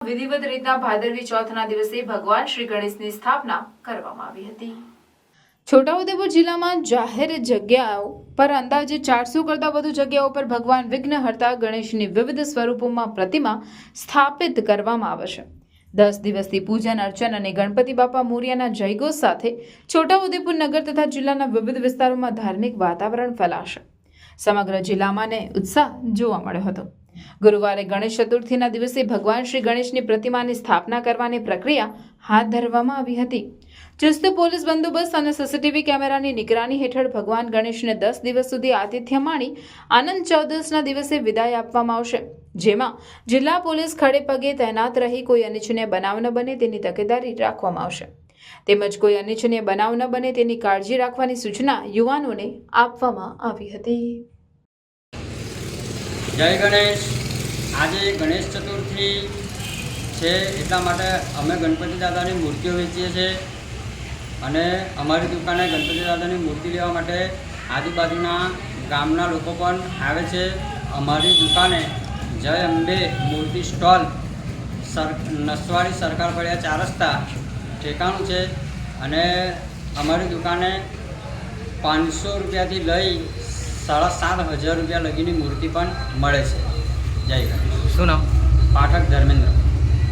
વિધિવત રીતના ભાદરવી ચોથના દિવસે ભગવાન શ્રી ગણેશની સ્થાપના કરવામાં આવી હતી। છોટાઉદેપુર જિલ્લામાં જાહેર જગ્યાઓ પર અંદાજે 400 કરતાં વધુ જગ્યાઓ પર ભગવાન વિઘ્નહર્તા ગણેશની વિવિધ સ્વરૂપોમાં પ્રતિમા સ્થાપિત કરવામાં આવે છે। 10 દિવસથી પૂજન અર્ચન અને ગણપતિ બાપા મોરિયાના જયઘોષ સાથે છોટાઉદેપુર નગર તથા જિલ્લાના વિવિધ વિસ્તારોમાં ધાર્મિક વાતાવરણ ફેલાશે। સમગ્ર જિલ્લામાં ઉત્સાહ જોવા મળ્યો હતો। ગુરુવારે ગણેશ ચતુર્થીના દિવસે ભગવાન શ્રી ગણેશની પ્રતિમાની સ્થાપના કરવાની પ્રક્રિયા હાથ ધરવામાં આવી હતી। ચુસ્ત પોલીસ બંદોબસ્ત અને સીસીટીવી કેમેરાની નિગરાની હેઠળ ભગવાન ગણેશને 10 દિવસ સુધી આતિથ્ય માણી આનંદ ચૌદસના દિવસે વિદાય આપવામાં આવશે, જેમાં જિલ્લા પોલીસ ખડે પગે તૈનાત રહી કોઈ અનિચ્છનીય બનાવ ન બને તેની તકેદારી રાખવામાં આવશે તેમજ કોઈ અનિચ્છનીય બનાવ ન બને તેની કાળજી રાખવાની સૂચના યુવાનોને આપવામાં આવી હતી। જય ગણેશ। આજે ગણેશ ચતુર્થી છે એટલા માટે અમે ગણપતિ દાદાની મૂર્તિઓ વેચીએ છીએ અને અમારી દુકાને ગણપતિ દાદાની મૂર્તિ લેવા માટે આજુબાજુના ગામના લોકો પણ આવે છે। અમારી દુકાને જય અંબે મૂર્તિ સ્ટોલ નસવાડી સરકાર ફળિયા 4 રસ્તા ઠેકાણું છે અને અમારી દુકાને 500 રૂપિયાથી લઈ 7,500 રૂપિયા લગીની મૂર્તિ પણ મળે છે। જય ગણેશ। શું નામ? પાઠક ધર્મેન્દ્ર।